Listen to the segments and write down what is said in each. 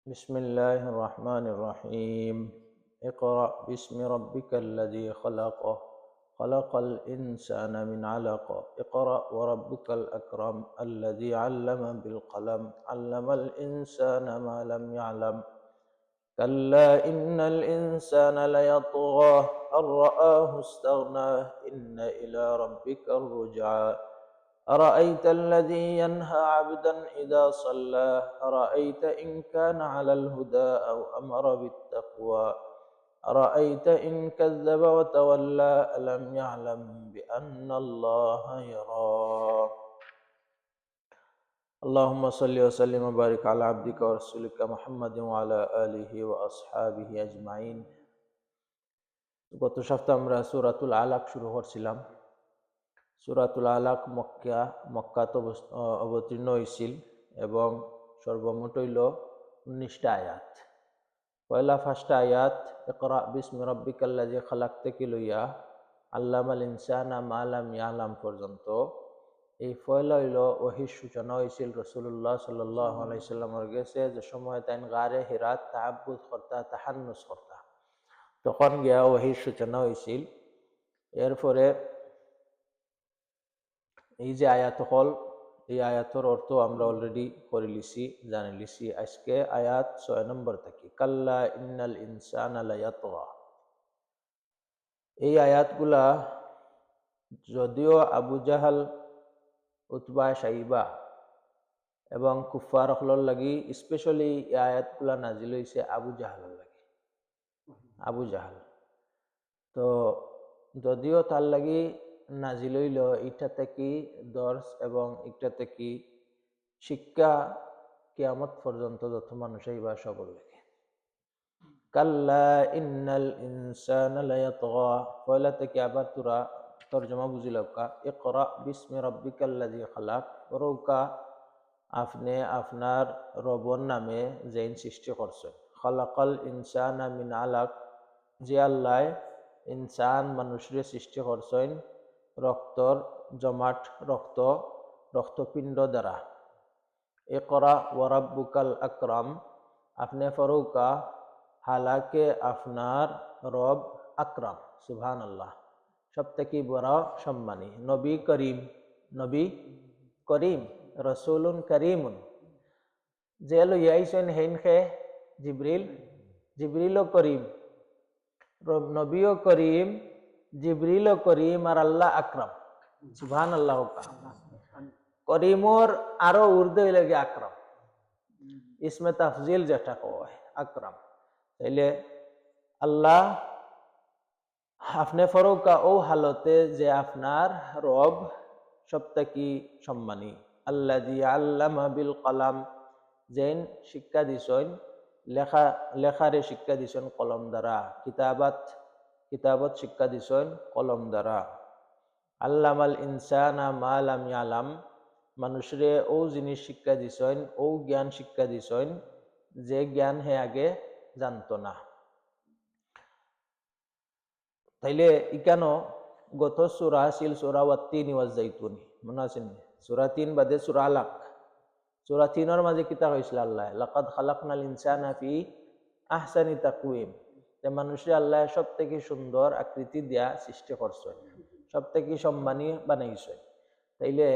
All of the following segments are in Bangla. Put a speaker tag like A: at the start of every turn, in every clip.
A: بسم الله الرحمن الرحيم. اقرأ باسم ربك الذي خلق خلق الإنسان من علق اقرأ وربك الأكرم الذي علم بالقلم علم الإنسان ما لم يعلم كلا إن الإنسان ليطغى أن رآه استغنى إن إلى ربك الرجعى أرأيت الذي ينهى عبدا إذا صلى أرأيت إن كان على الهدى أو أمر بالتقوى أرأيت إن كذب وتولى ألم يعلم بأن الله يرى. اللهم صل وسلم وبارك على عبدك ورسولك محمد وعلى آله وأصحابه أجمعين. গত সপ্তাহে আমরা সূরাতুল আলাক শুরু করছিলাম। সূরাতুল আলাক মক্কাত অবতীর্ণ হয়েছিল এবং সর্বমোট হইল 19টা আয়াত। পয়লা ফার্স্ট আয়াত ইকরা বিসমি রাব্বিকাল্লাযী খালাক থেকে লইয়া আল্লামাল ইনসানা মা লাম ইয়ালাম পর্যন্ত এই পয়লা হইল ওহির সূচনা হয়েছিল রাসূলুল্লাহ সাল্লাল্লাহু আলাইহি সাল্লামের কাছে, যে সময় তাইন গারে হিরাত তাআব্বুদ করতা, তাহান্নুস করতা, তখন গিয়া ওহির সূচনা হয়েছিল। এরপরে এই যে আয়াত হল, এই আয়াতের অর্থ আমরা অলরেডি করে লিছি, জানি লিছি। আজকে আয়াত 6 নম্বর থেকে কাল্লা ইন্নাল ইনসানা লায়াতগা। এই আয়াতগুলা যদিও আবু জাহাল, উতবা, শাইবা এবং কুফার হলর লাগি স্পেশালি এই আয়াতগুলা নাজিল হয়েছে আবু জাহালের লাগি। আবু জাহাল তো যদিও তার লাগি নাজিল হইল, এটা থেকে দর্শ এবং এটা থেকে শিক্ষা কিয়ামত পর্যন্ত যত মানুষ হইবা সকল লাগে। কাল্লা ইন্নাল ইনসানা লায়াতগা, পয়লা থেকে আবার তোরা তরজমা বুঝিলকা। ইকরা বিসমি রাব্বিকাল্লাযী খালাক, রৌকা আপনি আপনার রবর নামে যেইন সৃষ্টি করছেন। খালাকাল ইনসানা মিন আলাক, যে আল্লাহ ইনসান মানুষরে সৃষ্টি করছেন রক্তর জমাট রক্তপিণ্ড দ্বারা। ইকরা ওয়া রাব্বুকাল আকরাম, আপনি ফরৌকা হালাকে আপনার রব আকরাম, সুবহানাল্লাহ, সব থেকে বড় সম্মানী। নবী করিম রসুলুন করিমুন, যে লইয়াইছেন হেনখে জিবরিল করিম, নবীও করিম, জিবরিল করিম, আর আল্লাহ আকরাম, সুবহানাল্লাহ। করিমর আরো উর্দু লাগে আকরাম, ইসমে তাফজিল যেটা কয় আকরাম। তাইলে আল্লাহ আপনি ফরৌকা ও হালতে যে আপনার রব সবথেকে সম্মানী। আল্লাযী আল্লামা বিল কলাম, যেন শিক্ষা দিছেন লেখারে শিক্ষা দিছেন কলম দ্বারা, কিতাবত শিক্ষা দিছেন কলম দ্বারা। আল্লামাল ইনসানা মা লাম ইয়ালাম, মানুষরে ও জিনিস শিক্ষা দিছেন, ও জ্ঞান শিক্ষা দিছেন যে জ্ঞান হে আগে জানত না। তাইলে ইকান গত সূরা ছিল সূরা ওয়াত-তিন ওয়াজ জাইতুন, মনে আছে নি? সূরা 3 বাদে সূরা আলাক। সূরা 3 মাঝে কিতা কইছিল আল্লাহ? লাকাদ খালাকনাল ইনসানা ফি আহসানি তাকওয়িম, যে মানুষে আল্লাহ সব থেকে সুন্দর আকৃতি দিয়া সৃষ্টি করছেন, সব থেকে সম্মানী বানাইছেন। তাইলে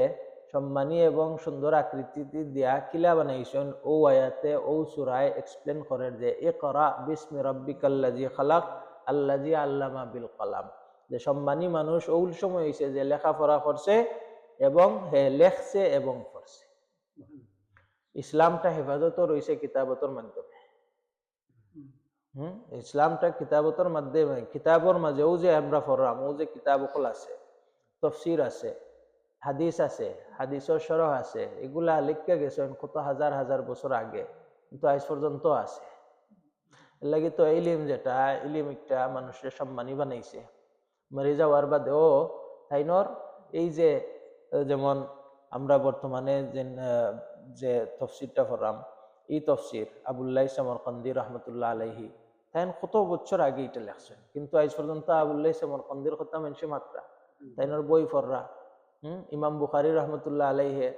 A: সম্মানী এবং সুন্দর আকৃতি দিয়া কিলা বানাইছেন, ও আয়াতে ও সূরায় এক্সপ্লেন করে যে ইকরা বিসমি রাব্বিকাল্লাযী খালাক আল্লাযী আল্লামা বিল কলাম, যে সম্মানী মানুষ ওই সময় হইছে যে লেখাপড়া করছে এবং হে লেখছে এবং পড়ছে। ইসলামটা হেফাজত রয়েছে কিতাবতর মাধ্যমে। ইসলামটা কিতাবতর মাধ্যমে, কিতাবর মাঝেও যে আমরা পড়লাম, ও যে কিতাব সকল আছে, তফসির আছে, হাদিস আছে, হাদিসের শরহ আছে, এগুলা লিখে গেছেন কত হাজার হাজার বছর আগে, কিন্তু আজ পর্যন্ত আছে। এর লাগি তো ইলিম যেটা, ইলিম একটা মানুষের সম্মানী বানাইছে। মরে যাওয়ার বাদেও তাইনর এই যে যেমন আমরা বর্তমানে যে তফসিরটা পড়লাম, এই তফসির আবুল্লাহ সামরকান্দি রহমতুল্লাহ আলাইহি তাই কত বছর আগে এটা লেখছেন, কিন্তু আজ পর্যন্ত আবুল্লাহ সামরকান্দির কথা মানুষে মাত্রা তাইনর বই পড়রা। ইমাম বুখারী রহমতুল্লাহ আলাইহে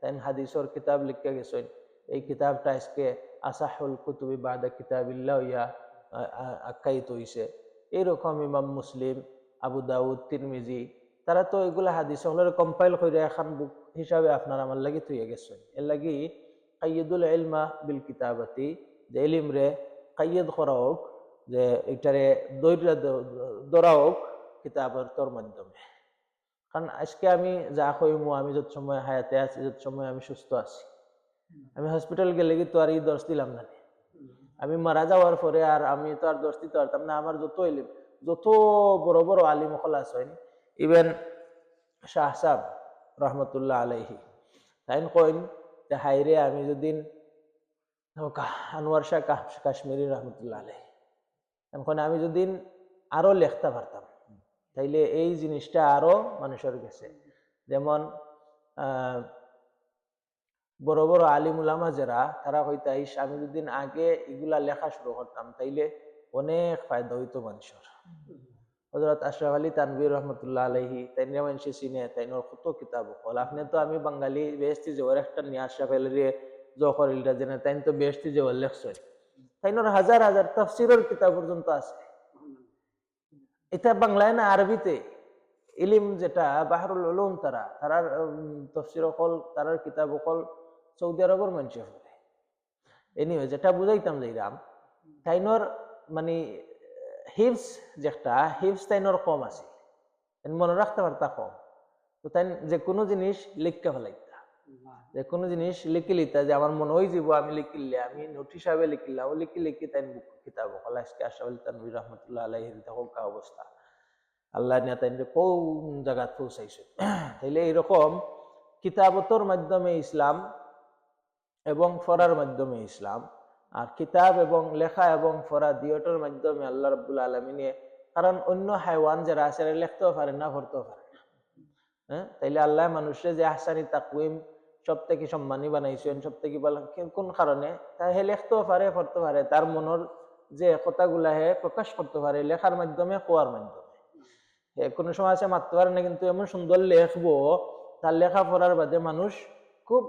A: তাইন হাদিসর কিতাব লিখে গেছেন, এই কিতাবটা আজকে আসাহুল কুতুবি বাদা কিতাবিল্লাহ ইয়া আখ্যায়িত হইছে। এইরকম ইমাম মুসলিম, আবু দাউদ, তিরমিজি, তারা তো এগুলা হাদিস ওগুলো কম্পাইল করে এখন বুক হিসাবে আপনার আমার লাগি থইয়া গেছেন। এর লাগি কাইয়দুল ইলমা বিল কিতাবাতি, যে ইলম রে কাইয়দ করা হোক, যে এটারে ধরা হোক কিতাবের তোর মাধ্যমে। কারণ আজকে আমি যা কইমু, আমি যত সময় হায়াতে আছি, যত সময় আমি সুস্থ আছি, আমি হসপিটাল গেলে কি তো আর এই দোষ দিলাম না। আমি মারা যাওয়ার পরে আর আমি তো আর দোষ দিতে পারতাম না। আমার যত ইলম, যত বড় বড় আলিম খলাস হইন, ইভেন শাহ সাহেব রহমতুল্লাহ আলাইহি তাই কইন যে হাইরে আমি যদি আনোয়ার শাহ কাশ্মীরি রহমতুল্লাহ আলাইহি এখন আমি যদি আরো লেখতে পারতাম, তাইলে এই জিনিসটা আরো মানুষের গেছে। যেমন বড় বড় আলিম উলামা যারা, তারা হয়তো আমি যদি আগে এগুলা লেখা শুরু করতাম, তাইলে অনেক ফায়দা হইতো মানুষের। হযরত আশরাফ আলী তানভীর রহমতুল্লাহ আলাইহি, তাইনে মানুষ চিনে, তাইনোর কত কিতাব হল। আপনি তো আমি বাঙালি বেহেশতি জোয়ার একটা নিয়ে আশরাফ আলীর জহর ইলরা জেনে, তাই তো বেহেশতি জোয়ার লেখছেন, তাইনোর হাজার হাজার তাফসীরের কিতাব পর্যন্ত আছে। এটা বাংলায় না আরবিতে ইলিম, যেটা বাহরুল উলুম, তারার তাফসীর হল, তারার কিতাব হল সৌদি আরবের মানুষ হলে। এনিওয়ে যেটা বুঝাইতাম যাইরাম, তাইনোর মানে হিফজ, যেটা হিফজ তাইনোর কম আছে, মনে রাখতে পারতা কম। তো তাই যে কোনো জিনিস লিখতে ফেলাইতা, যে কোনো জিনিস লিখে লিতা, যে আমার মনে হয়ে যাব আমি লিখিলে, আমি নোট হিসাবে লিখিলাম, লিখি লিখি তাই কিতাব হল। আজকে আশরাফ আলী তানভীর রহমতুল্লাহ আলাইহির দেখো কা অবস্থা, আল্লাহ নিয়ে তাই কোন জায়গা পৌঁছাইছে। তাইলে এইরকম কিতাবতর মাধ্যমে ইসলাম এবং ফরার মাধ্যমে ইসলাম, আর কিতাব এবং লেখা এবং ফরা দুইটার মাধ্যমে আল্লাহ রাব্বুল আলামিনে, কারণ অন্য হাইওয়ান যারা আছে লিখতেও পারে না, পড়তেও পারে না। হ্যাঁ, তাইলে আল্লাহ মানুষের যে আহসানি তাকওয়িম, সব থেকে সম্মানী বানাইছেন, সব থেকে ভালো, কোন কারণে? তা হে লিখতেও পারে, পড়তে পারে, তার মনের যে কথাগুলা হে প্রকাশ করতে পারে লেখার মাধ্যমে, কোয়ার মাধ্যমে। কোনো সময় আছে মারতে পারে না, কিন্তু এমন সুন্দর লেখবো, তার লেখা পড়ার বাদে মানুষ খুব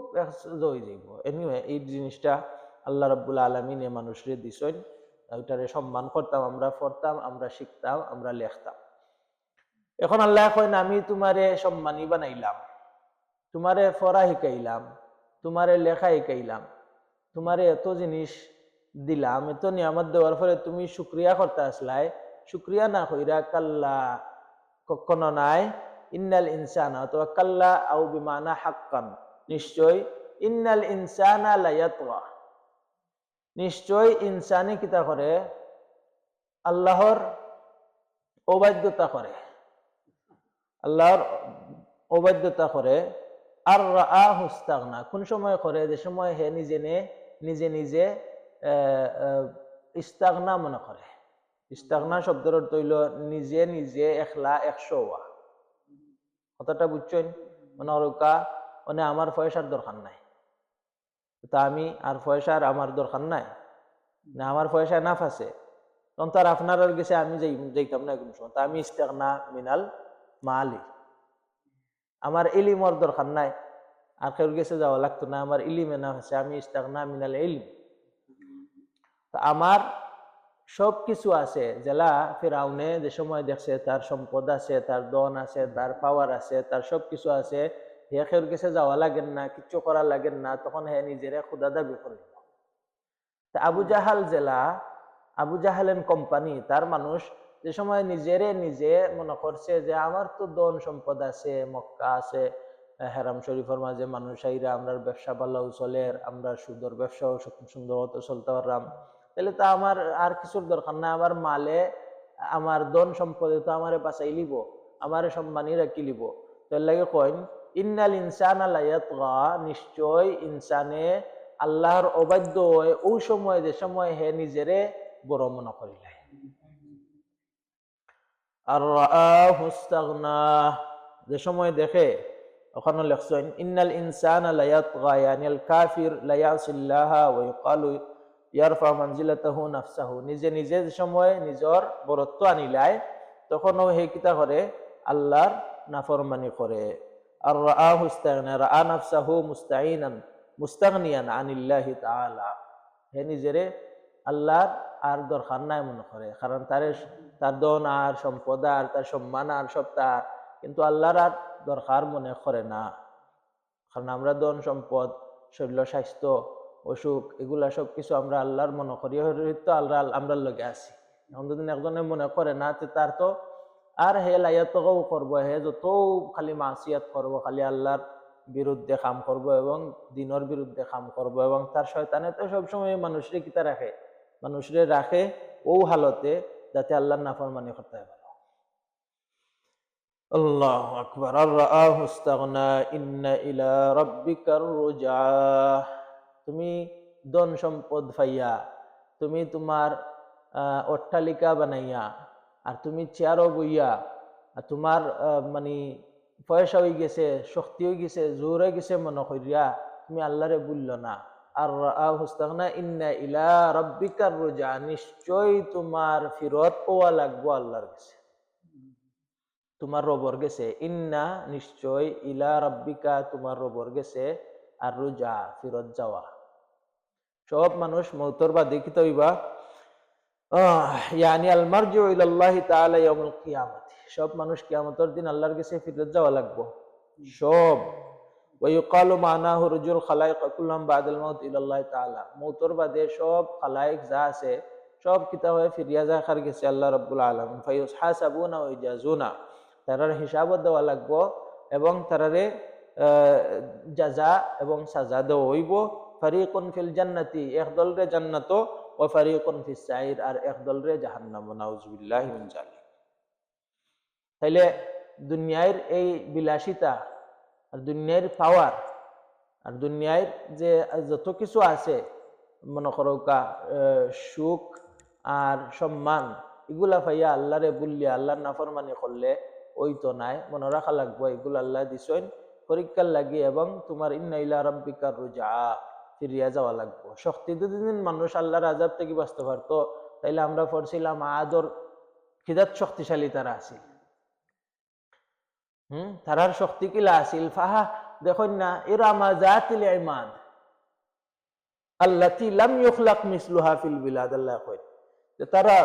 A: হয়ে যাইব। এনিওয়ে এই জিনিসটা আল্লাহ রাব্বুল আলামিন এ মানুষরে দিছেন, ওইটারে সম্মান করতাম, আমরা পড়তাম, আমরা শিখতাম, আমরা লেখতাম। এখন আল্লাহ কয় না, আমি তোমারে সম্মানী বানাইলাম, তোমারে পড়া শিখাইলাম, তোমারে লেখা শিখাইলাম, তোমারে এত জিনিস দিলাম, এত নিয়ামত দেওয়ার পরে তুমি শুকরিয়া করতে আসলাই, শুকরিয়া না কইরা কাল্লা, কখনো নাই, ইন্নাল ইনসানা, অথবা কাল্লা আও বিমানা হাক্কান, নিশ্চয়, ইন্নাল ইনসানা লায়াতগা, নিশ্চয় ইনসানে কিতা করে, আল্লাহর অবাধ্যতা করে, আল্লাহর অবাধ্যতা করে। আর রাআহু ইস্তাগনা, কোন সময় করে? যে সময় হে নিজে নিজে ইস্তাগনা মনে করে। ইস্তাগনা শব্দের অর্থ হইল নিজে নিজে একলা, একশো হওয়া। কথাটা বুঝছেন? মানে ওরকা মানে আমার পয়সার দরকার নাই, তা আমি আর পয়সার আমার দরকার নাই, না আমার পয়সা নাফ আছে, তখন তার আপনার গেছে আমি যাইতাম না কোনো সময়। তা আমি ইস্তাগনা মিনাল মালি, আমার ইলিমর দরকার নাই, আর কেউ গেছে যাওয়া লাগতো না, আমার ইলিমে নাফ আছে, আমি ইস্তাগনা মিনাল ইলম। তা আমার সব কিছু আছে, জেলা ফিরাউনে যে সময় দেখছে তার সম্পদ আছে, তার দন আছে, তার পাওয়ার আছে, তার সব কিছু আছে, হে কেউর কাছে যাওয়া লাগেন না, কিচ্ছু করা লাগেন না, তখন হে নিজেরে খুদা দাবি করিল। তা আবু জাহাল জেলা, আবু জাহালেন কোম্পানি, তার মানুষ যে সময় নিজেরে নিজে মনে করছে যে আমার তো দন সম্পদ আছে, মক্কা আছে, হেরাম শরীফের মাঝে মানুষ আইরা, আমরা ব্যবসা ভালো চলে, আমরা সুন্দর ব্যবসাও সুন্দর মতো চলতে পারলাম, তাহলে তো আমার আর কিছুর দরকার না, আমার মালে, আমার ধন সম্পদে তো আমারে বাঁচাই লিব, আমারে সম্মানী রাখি লিব। তো লাগে কইন ইন্নাল ইনসানা লায়াতগা, নিশ্চয় ইনসানে আল্লাহর অবাধ্য হয় ওই সময়, যে সময় হে নিজেরে বড় মনে করিলাই। আর রাআহু ইস্তাগনা, যে সময় দেখে, ওখানে লেখছেন ইন্নাল ইনসানা লায়াতগা, ইয়ানিল কাফির লায়াসিল্লাহা ওয়া ইয়াকালু ইয়ারফা মানজিলাতাহু নাফসাহু, নিজে নিজে যে সময় নিজর বরত্ব আনিলায়, তখনও হে কিতা করে, আল্লাহর নাফরমানি করে। আর রাআহু ইস্তাগনা, রাআ নাফসাহু মুস্তাঈনান মুস্তাগনিয়ান আনিল্লাহি তাআলা, হে নিজেরে আল্লাহর আর দরকার নাই মনে করে, কারণ তার ধন আর সম্পদ আর তার সম্মান আর সব তার, কিন্তু আল্লাহর আর দরকার মনে করে না। কারণ আমরা ধন সম্পদ, শরীর স্বাস্থ্য, অসুখ, এগুলা সব কিছু আমরা আল্লাহর মনে করি, তো আল্লাহ আমরার লগে আছি। এখন যদি একজনে মনে করে না, তার তো আর হে লাইয়াতও করবো, হে যত খালি মাসিয়াত করবো, খালি আল্লাহর বিরুদ্ধে কাম করব এবং দিনের বিরুদ্ধে কাম করব, এবং তার শয়তানে তো সবসময় মানুষরে কিতা রাখে, মানুষরে রাখে ও হালতে যাতে আল্লাহর নাফরমানি করতে পারে। আল্লাহু আকবার। আর রাআহু ইস্তাগনা ইন্না ইলা রাব্বিকার রুজা। তুমি ধন সম্পদ পাইয়া, তুমি তোমার অট্টালিকা বানাইয়া, আর তুমি চেয়ারও বইয়া, আর তোমার মানে পয়সা হয়ে গেছে, শক্তি হয়ে গেছে, জোর হয়ে গেছে মনে করিয়া তুমি আল্লাহরে বলল না। আর রাআহু ইস্তাগনা ইন্না ইলা রাব্বিকার রুজা, নিশ্চয় তোমার ফিরত পাওয়া লাগবো আল্লাহর কাছে, তোমার রবর গেছে। ইন্না নিশ্চয়, ইলা রাব্বিকা তোমার রবর গেছে, আর রুজা ফিরত যাওয়া। সব মানুষ মৌতর বা দেখিতে হইবা, ইয়ানি আল মারজিউ ইলাল্লাহি তাআলা ইয়াউমুল কিয়ামাত, সব মানুষ কিয়ামতের দিন আল্লাহর কাছে ফিরত যাওয়া লাগবো সব। ওয়া ইউকালু মানাহু রুজুল খালাইক কুল্লাম বাদাল মাউত ইলাল্লাহি তাআলা, মৌতর বাদে সব খালাইক যা আছে সব কিতাবে ফিরিয়া যায় কার গেছে, আল্লাহ রাব্বুল আলামিন। ফায়ুসহাসাবুনা ওয়া ইজাজুনা, তারার হিসাবও দেওয়া লাগবো এবং তারারে জাযা এবং সাজা দেওয়া হইব। ফারিকুন ফিল জান্নাতি, একদল রে জান্নাত, ওয়া ফারিকুন ফিস সাইর, আর একদল রে জাহান্নাম, নাউযুবিল্লাহি মিন যালিক। তাইলে দুনিয়ার এই বিলাসিতা আর দুনিয়ার পাওয়ার আর দুনিয়ার যে যত কিছু আছে, মনে করো সুখ আর সম্মান, এগুলা পাইয়া আল্লাহরে বললে, আল্লাহর নাফরমানি করলে ওই তো নাই, মনে রাখা লাগবো এগুলো আল্লাহ দিছেন পরীক্ষার লাগে, এবং তোমার ইন্না ইলা রাব্বিকার রুজা, ফিরিয়া যাওয়া লাগবো। শক্তি যদি মানুষ আল্লাহর আযাব থেকে বাঁচতে পারতো, তাইলে আমরা পড়ছিলাম আদর খিদাত শক্তিশালী তারা আছিল, তারার শক্তি কিলা আছিল। ফাহা দেখুন না, ইরামা যাতিল ইমাদ আল্লাতী লাম ইউখলাক মিসলুহা ফিল বিলাদ, আল্লাহ কয় যে তারা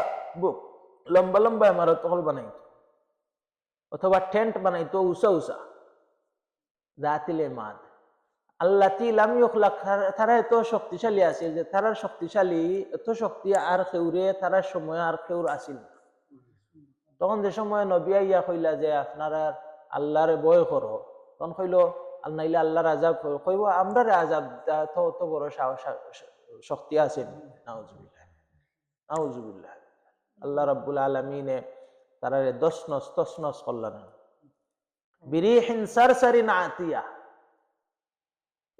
A: লম্বা লম্বা ইমারত হল বানাইতো, অথবা টেন্ট বানাইতো উঁচা উঁচা। যাতিল ইমাদ আল্লাতী লাম ইউখলাক, তারা এত শক্তিশালী আছিল যে তারার শক্তিশালী এত শক্তি আর কেউরে তারার সময় আর কেউর আছিল না। তখন যে সময় নবী আইয়া কইলা যে আপনারা আল্লাহরে ভয় করো, তখন কইল নাইলে আল্লাহর আযাব কইব, আমরা আযাব তো অত বড় শক্তি আছে? নাউজুবিল্লাহ, নাউজুবিল্লাহ। আল্লাহ রাব্বুল আলামিনে তারারে দশনস তছনস করলেন। বিরিহিন সারসারিন আতিয়া,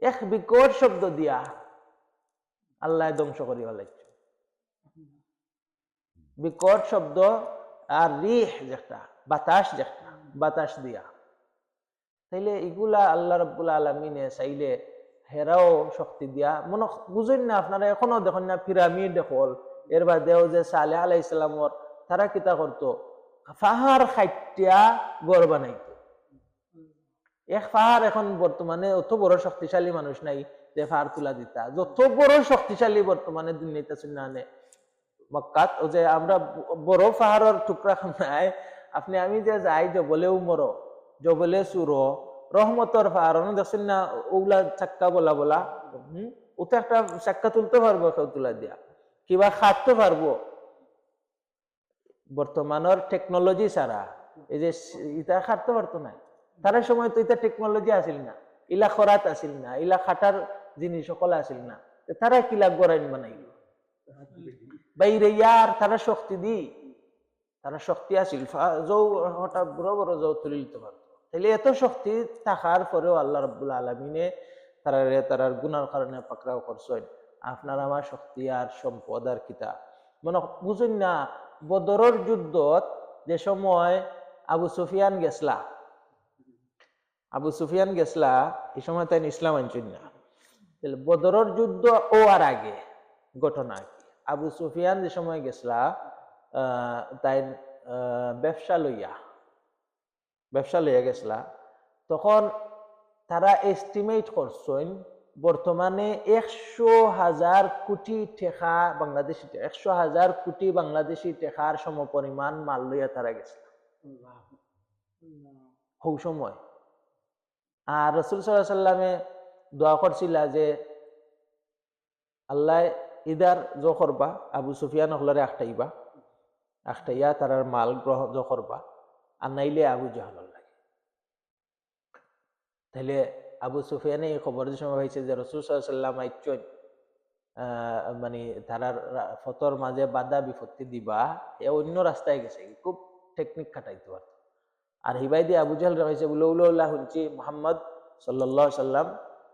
A: এক বিকট শব্দ দিয়া আল্লাহ ধ্বংস করি ফেলাইছে। বিকট শব্দ আর রিহ যেটা বাতাস, যেটা বাতাস দিয়া। তাইলে এগুলা আল্লাহ রাব্বুল আলামিনে চাইলে হেরাও শক্তি দিয়া, মনে বুঝেন না আপনারা এখনো দেখেন না পিরামিড দেখল, এর বাদেও যে সালেহ আলাইহিস সালামর তারা কিতা করতো, পাহাড় খাইটিয়া গড় বানাইতো। এক পাহাড় এখন বর্তমানে অত বড় শক্তিশালী মানুষ নাই যে পাহাড় তুলা দিতা, যত বড় শক্তিশালী বর্তমানে দুনিয়াতে শুনে মক্কাত, ও যে আমরা বড় পাহাড়ের টুকরা নাই, আপনি আমি যে যাই জবলে উমর, জবলে সুর, রহমতর পাহাড় দেখছেন না, ওগুলা চাক্কা বলা বলা, ওতে একটা চাক্কা তুলতে পারবো কেউ তুলা দিয়া, কিবা খাটতে পারবো। বর্তমানের টেকনোলজি ছাড়া এই যে ইটা খাটতে পারতো না, তার সময় তো এটা টেকনোলজি আসিল না, ইলা খরাত আসিল না, ইলা খাটার জিনিস সকল আসিল না, তারা কিলা গড়াইন বানাইল বাইরে ইয়ার, তারা শক্তি দি, তারা শক্তি আসিল যৌ হঠাৎ বড় বড় যৌ তুলে দিতে পারতো। তাইলে এত শক্তি থাকার পরেও আল্লাহ রাব্বুল আলামিনে তারার গুনার কারণে পাকড়াও করছেন। আপনার আমার শক্তি আর সম্পদ আর কিতা মনে বুঝুন না। বদরের যুদ্ধত যে সময় আবু সুফিয়ান গেছলা, এই সময় তাই ইসলাম আনছেন না। বদরের যুদ্ধ ও আর আগে ঘটনা কি, আবু সুফিয়ান যে সময় গেছলা তাই ব্যবসা লইয়া গেছলা, তখন তারা এস্টিমেট করছেন বর্তমানে 100,000 কোটি টাকা বাংলাদেশি, 100,000 কোটি বাংলাদেশি টাকার সমপরিমাণ মাল লইয়া তারা গেছে হৌ সময়। আর রাসূল সাল্লাল্লাহু আলাইহি সাল্লামে দোয়া করছিল যে আল্লাহ ইদার জো করবা আবু সুফিয়ান হলরে আখটাইয়া তারার মাল গ্রহণ জো করবা, আর নাইলে আবু জাহল লাগে। তাহলে আবু সুফিয়ানে এই খবর সময় হয়েছে যে রাসূল সাল্লাল্লাহু আলাইহি সাল্লাম আইচন মানে তারার ফতর মাঝে বাধা বিপত্তি দিবা, এ অন্য রাস্তায় গেছে, খুব টেকনিক খাটাইতে পারত। আর হিবাই দিয়ে আবু জাহল হয়েছে বলে উল্লাহ শুনছি মুহাম্মদ সাল্লাল্লাহু আলাইহি সাল্লাম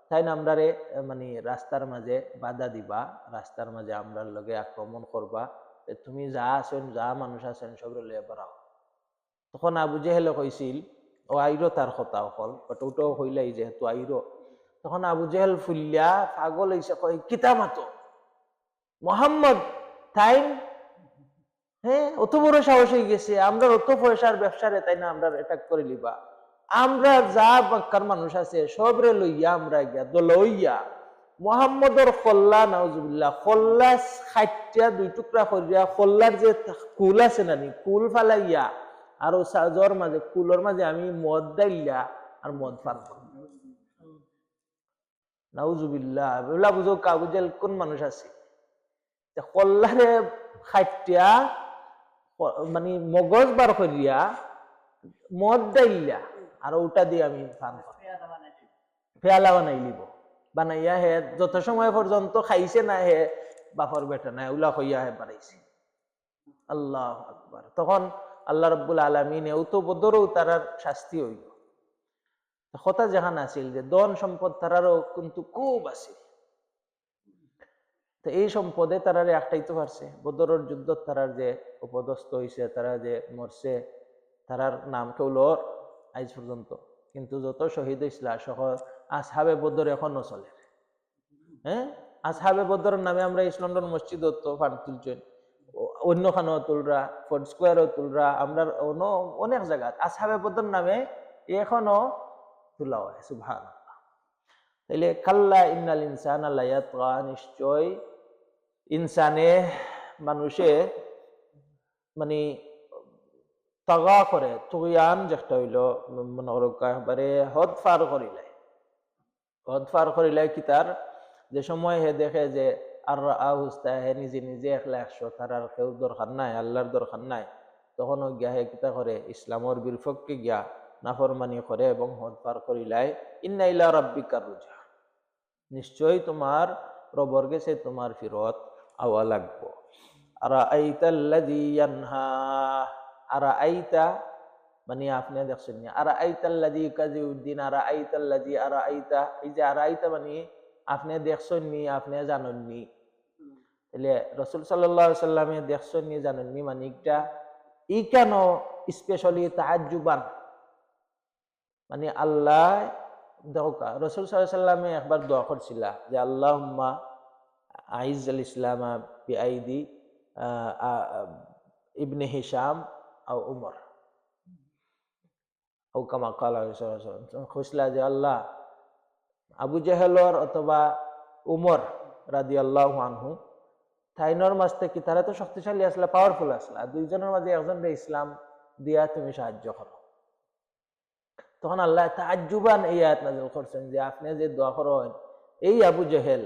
A: তাই না আমরারে মানে রাস্তার মাঝে বাধা দিবা, রাস্তার মাঝে আমরার লগে আক্রমণ করবা, তুমি যা আছেন যা মানুষ আছেন সব লইয়া বেড়াও। তখন আবু জাহেলে কইছিল ও আইরো তার কথা অকল, বাট ওটাও হইলাই যেহেতু আইরো। তখন আবু জাহেল ফুল্লা পাগল হইছে, কয় কিতা মাতো মোহাম্মদ তাই, হ্যাঁ অত বড় সাহস হয়ে গেছে, আমরা অত পয়সার ব্যবসারে তাই না আমরা অ্যাটাক করে লিবা, আমরা যা মক্কার মানুষ আছে সবরে লইয়া আমরা গিয়া দলইয়া মুহাম্মদর খল্লা নাউজুবিল্লাহ খল্লা খাইটিয়া 2 টুকরা করিয়া খল্লার যে কুল আছে নানি কুল ফালাইয়া আর ও সাজর মাঝে কুলর মাঝে আমি মদ দাইলা আর মদ পান করব। নাউজুবিল্লাহ বলা বুঝো কাবুজেল কোন মানুষ আছে খল্লারে খাইটিয়া মানে মগজ বার করিয়া মদ দাইলা আর ওটা দিয়ে আমি পান করব, পেয়ালা বানাই লিব, বানাইয়া হে যত সময় পর্যন্ত খাইছে না হে বাপর বেটা না উলা হইয়া হে বাড়াইছে। আল্লাহু আকবার। তখন আল্লাহ রাব্বুল আলামিন এও তো বদরও তারার শাস্তি হইল। কথা যেখানে আছিল যে ধন সম্পদ তারারও কিন্তু খুব আছে, তো এই সম্পদে তারারে একটাইতে পারছে। বদরের যুদ্ধ তারার যে উপদস্থ হইছে, তারা যে মরছে, তারার নাম কেউল আজ পর্যন্ত, কিন্তু যত শহীদ হইছিল সহ আসহাবে বদর এখনো চলে। হ্যাঁ, আসহাবে বদরের নামে আমরা ইস্ট লন্ডন মসজিদ ফান তুলছেন, অন্য খানও তুলরা, ফোর্ট স্কোয়ারও তুলরা, আমরা অনেক জায়গা আসহাবে বদর নামে এখনো তোলা হয়। সুবহানাল্লাহ। তাইলে কাল্লা ইন্নাল ইনসানা লায়াতগা, নিশ্চয় ইনসানে মানুষে মানে তাগা করে, তুগয়ান যেটা হইল মনে করো একবারে হদ ফার করিলাই কি তার যে সময় হে দেখে যে আর হুস্তা হে নিজে নিজে একলা 100 তার আর কেউ দরকার নাই, আল্লাহর দরকার নাই, তখন গিয়া হে কিতা করে ইসলামর বিরপক্ষে গিয়া নাফরমানি করে এবং হদ পার করিলাই। ইন্না ইলা রাব্বিকা রুজা, নিশ্চয় তোমার রবর গেছে তোমার ফিরত আওয়া লাগবো। আরাআইতাল্লাযী ইয়ানহা, আরাআইতা মানে আপনি দেখছেন না, আরাআইতাল্লাযী কাযিউদ্দিন, আরাআইতাল্লাযী, আরাআইতা, এই যে আরাআইতা মানে আপনি দেখছেন নি, আপনি জানেন নি। তাহলে রাসূল সাল্লাল্লাহু আলাইহি সাল্লামে দেখছেন নি জানেন নি মানে এটা ই কেন স্পেশালি তাআজ্জুবান, মানে আল্লাহ দেখো রাসূল সাল্লাল্লাহু আলাইহি সাল্লামে একবার দোয়া করছিল যে আল্লাহুম্মা আইজ্জাল ইসলামা বিআইদি ইবনে হিশাম আও উমর আও কামা ক্বালা রাসূলুল্লাহ সাল্লাল্লাহু আলাইহি ওয়াসাল্লাম, খুশলা যে আল্লাহ আবু জাহেলর অথবা উমর রাদিয়াল্লাহু আনহু তাইনর মাঝ থেকে, তারা তো শক্তিশালী আসলে, পাওয়ারফুল আসলে, দুইজনের মাঝে একজনকে ইসলাম দিয়া তুমি সাহায্য করো। তখন আল্লাহ তাআজ্জুবান এই আয়াত নাযিল করছেন যে আপনি যে দোয়া করেন এই আবু জাহেল,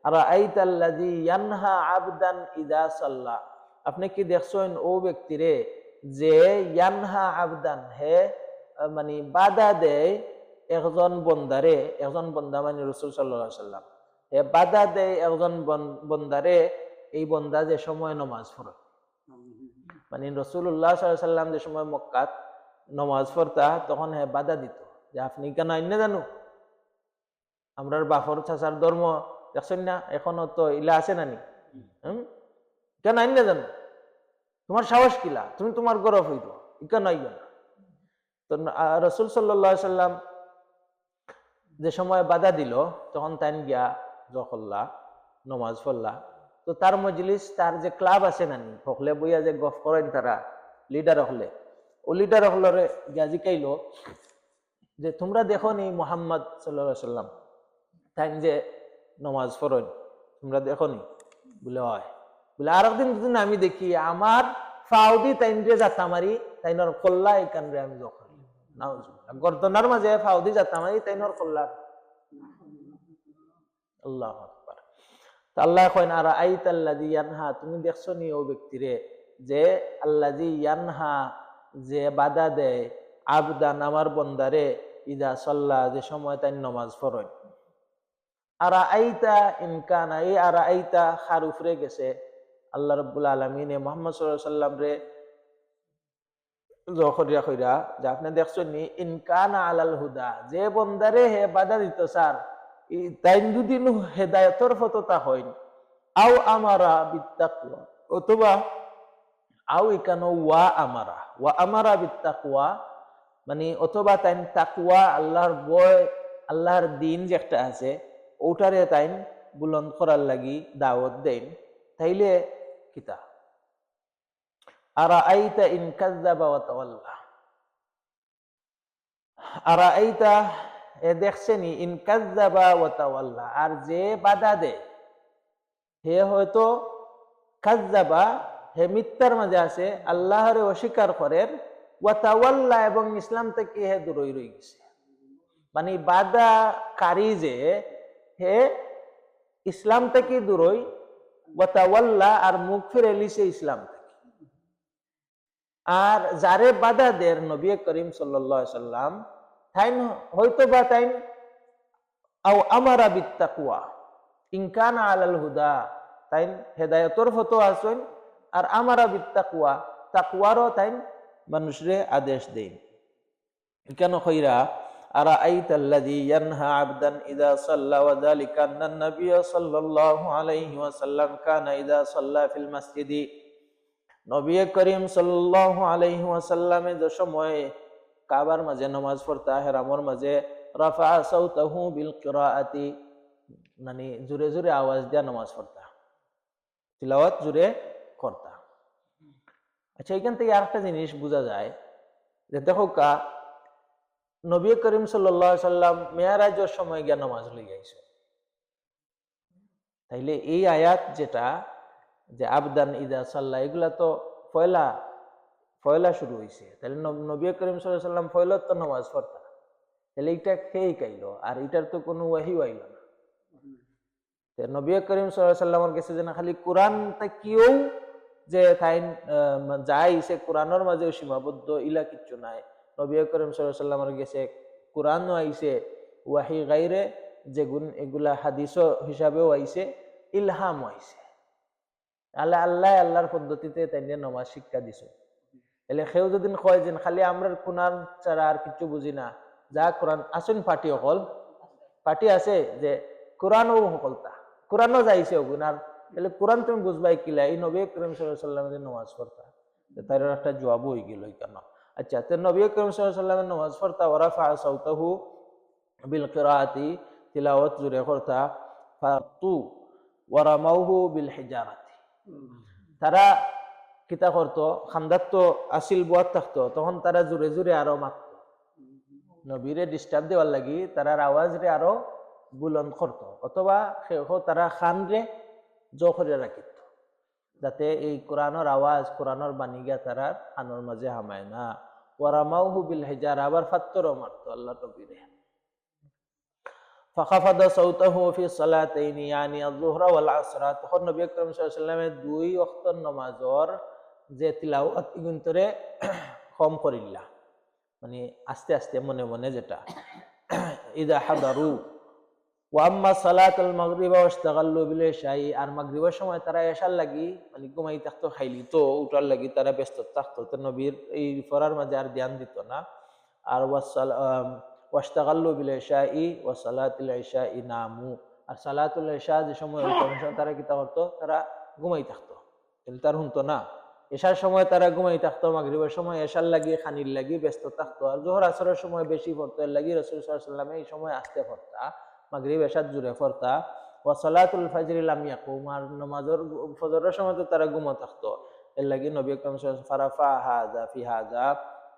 A: আরাআইতাল্লাযী ইয়ানহা আবদান ইযা সাল্লা, আপনি কি দেখছেন ও ব্যক্তিরে যে ইয়ানহা আবদান হে মানে বাধা দেয় একজন বন্দারে, একজন বন্দা মানে রাসূল সাল্লাল্লাহু আলাইহি সাল্লাম, হে বাধা দেয় একজন বন্দারে, এই বন্দা যে সময় নামাজ পড়ে, মানে রাসূলুল্লাহ সাল্লাল্লাহু আলাইহি সাল্লাম যে সময় মক্কাত নামাজ পড়তা তখন হে বাধা দিত যে আপনি কেন আইনে জানো আমরার বাফর চাচার ধর্ম দেখছেন না এখনো তো ইলা আছে নানি, কেন আইনে জানো, তোমার সাহস কিলা, তুমি তোমার গরব হইল কেন আইব না। তো রাসূল সাল্লাল্লাহু আলাইহি সাল্লাম যে সময় বাধা দিল তখন তাইন গিয়া জখল্লা নমাজ পড়লা, তো তার মজলিস তার যে ক্লাব আছে নানি হকলে বইয়া যে গফ করেন তারা লিডার হকলে, ও লিডার হকলরে গিয়া জিকাইল যে তোমরা দেখো নি মুহাম্মদ সাল্লাল্লাহু আলাইহি সাল্লাম তাই যে নমাজ পড়েন, তোমরা দেখো নি? বলে হয়। বলে আর একদিন যদি আমি দেখি আমার ফাউদি তাইনরে যাতা মারি, তাইনর কল্লা এখান রে আমি যখন গর্দনার মাঝে ফাউদি যাতা মারি, তাইনর কল্লা। আল্লাহু আকবার। তো আল্লাহ কইন আর আইতাল্লাযী ইয়ানহা, তুমি দেখছো নি ও ব্যক্তিরে যে আল্লাযী ইয়ানহা, যে বাধা দেয়, আবদান আমার বন্দারে, ইদা সাল্লা, যে সময় তাই নামাজ পড়ে। আরা আইতা ইনকানা, এই আরা আইতা খারুফরে গেছে আল্লাহ রাব্বুল আলামিন মুহাম্মদ সাল্লাল্লাহু আলাইহি সাল্লাম রে জখরিয়া কইরা, যে আপনি দেখছেন নি ইনকানা আলাল হুদা, যে বন্দারে হে বাধা দিত স্যার, তাই যদি হেদায়তর ফততা হইন, আও আমারা বিত্তাকওয়া, অথবা আও ইকানো ওয়া আমারা বিত্তাকওয়া, মানে অথবা তাই তাকওয়া, আল্লাহর ভয়, আল্লাহর দিন যে একটা আছে ওটারে তাই বুলন্দ করার লাগি দাওয়াত দেন, তাইলে কিতা আরা আইতা ইন কাযযাবা ওয়া তাওয়াল্লা, আরা আইতা, এ দেখছেনি, ইন কাযযাবা ওয়া তাওয়াল্লা, আর যে বাধা দেয়, হে হয়তো কাযযাবা, হে মিথ্যার মাঝে আছে, আল্লাহরে অস্বীকার করেন, ওয়া তাওয়াল্লা, এবং ইসলাম থেকে হে দূরে রয়ে গেছে। মানে বাধা কারি যে হে ইসলাম থেকে দূরই, ওয়া তাওয়াল্লা, আর মুখ ফিরে লিছে ইসলাম থেকে। আর যারে বাধা দের নবী করিম সাল্লাল্লাহু আলাইহি সাল্লাম, তাইন হয়তো বা তাইন আও আমারা বিত্তাকওয়া, ইনকানা আলাল হুদা, তাইন হেদায়েতর ফতো আসেন, আর আমারা বিত্তাকওয়া, তাকওয়ারও তাইন মানুষরে আদেশ দেন। কেন কইরা আরা আইতাল্লাযী ইয়ানহা আবদান ইযা সাল্লা, ওয়া যালিকা আন্নান নবী সাল্লাল্লাহু আলাইহি ওয়াসাল্লাম কানা ইযা সাল্লা ফিল মসজিদি, নবী করিম সাল্লাল্লাহু আলাইহি ওয়াসাল্লামে যে সময় কাবার মাঝে নামাজ পড়তা, হেরামর মাঝে, রাফা সাউতাহু বিল কিরাআতি, মানে জোরে জোরে আওয়াজ দিয়া নামাজ পড়তা, তিলাওয়াত জোরে করতা। আচ্ছা, এখান থেকে আরেকটা জিনিস বোঝা যায় যে দেখো কা নবী করিম সাল্লাল্লাহু আলাইহি সাল্লাম মেরাজের সময় গিয়া নামাজ লইয়া আইছে, তাইলে এই আয়াত যেটা, যে আবদান ইদা সাল্লাহ, এগুলা তো পয়লা পয়লা শুরু হয়েছে, তাহলে নবী করিম সাল্লাল্লাহু আলাইহি সাল্লাম পয়লা তো নামাজ পড়তা, তাহলে এটা খেয়ে কাইলো, আর এটার তো কোনো ওয়াহিও আইল না। নবী করিম সাল্লাল্লাহু আলাইহি সাল্লামের কাছে যেন খালি কোরআন তাকিও যে তাই যাই সে কোরআনের মাঝেও সীমাবদ্ধ, ইলা কিচ্ছু নাই। নবী করিম সাল্লাল্লাহু আলাইহি সাল্লামের কাছে কোরআনও আইছে, ওয়াহি গাইরে যেগুন এগুলা হাদিসও হিসাবেও আইছে, ইলহামও আইছে। আল্লাহ আল্লাহ আল্লাহর পদ্ধতিতে তাই নামাজ শিক্ষা দিছে। এলে সেও যদি কয় যে খালি আমরা কোরআন ছাড়া আর কিছু বুঝি না, যা কোরআন আসুন পার্টি অকল পার্টি আছে যে কোরআনও সকলতা, কোরআনও যাইছে ওগুন, আর তাহলে কোরআন তুমি বুঝবাই কিলা, এই নবী করিম সাল্লাল্লাহু আলাইহি সাল্লামের নামাজ পড়তা, তার একটা জবাব হয়ে গেল কেন। আচ্ছা, তো নবী করিম সাল্লাল্লাহু আলাইহি সাল্লামের নামাজ পড়তা, ওয়া রাফা সাউতাহু বিল কিরাআতি, তিলাওয়াত জোরে করতা, ফাতু ওয়া রামাউহু বিল হিজারাতি, তারা কিতা করতো, খান্দাত তো আসিল বুয়াত থাকতো, তখন তারা জোরে জোরে আরো মারত, নবীরে ডিস্টার্ব দেওয়ার লাগি তারা আওয়াজ রে আরো বুলন্দ করতো, অথবা তারা খান রে জখরে রাখিত, যাতে এই কোরআনের আওয়াজ, কোরআনের বাণী গিয়া তারা খানোর মাঝে হামায় না। ওয়ারামাউহু বিল হিজার, আবার ফাত্তরও মারতো আল্লাহ নবীরে। ফাখাফাদা সাউতাহু ফি সালাতাইনি, ইয়ানি আয-যুহরা ওয়াল আসরা, তখন নবী আকরাম সাল্লাল্লাহু আলাইহি ওয়াসাল্লামের দুই ওয়াক্তের নামাজের যে তিলাওয়াত ইগুন্তরে কম করিল্লা, মানে আস্তে আস্তে মনে মনে, যেটা ইদা হাদারু, ওয়া আম্মা সালাতুল মাগরিব ওয়াশতাগাল্লু বিল ইশাই, আর মাগরিবের সময় তারা এশার লাগি মানে ঘুমাই থাকতো, খাইলি তো উঠার লাগি তারা ব্যস্ত থাকতো, তো নবীর এই পড়ার মাঝে আর ধ্যান দিত না। আর ওয়াশতাগাল্লু বিল ইশাই ওয়া সালাতুল ইশাই নামু, আর সালাতুল ইশা যে সময় তারা কিতা করতো, তারা ঘুমাই থাকতো, তার শুনতো না। এশার সময় তারা ঘুমাই থাকতো, মাগরিবের সময় এশার লাগি খানির লাগি ব্যস্ত থাকতো, আর জোহর আসরের সময় বেশি পড়তো, এর লাগি রাসূল সাল্লাল্লাহু আলাইহি ওয়াসাল্লাম এই সময় আস্তে পড়তা, মাগরিব এশার জুড়ে পড়তা। ওয়া সালাতুল ফাজরি লাম ইয়াকুম, আর নামাজের ফজরের সময় তো তারা ঘুমা থাকতো, এর লাগি নবী আকরাম সাল্লাল্লাহু আলাইহি ওয়াসাল্লাম ফারাফা হাযা ফি হাযা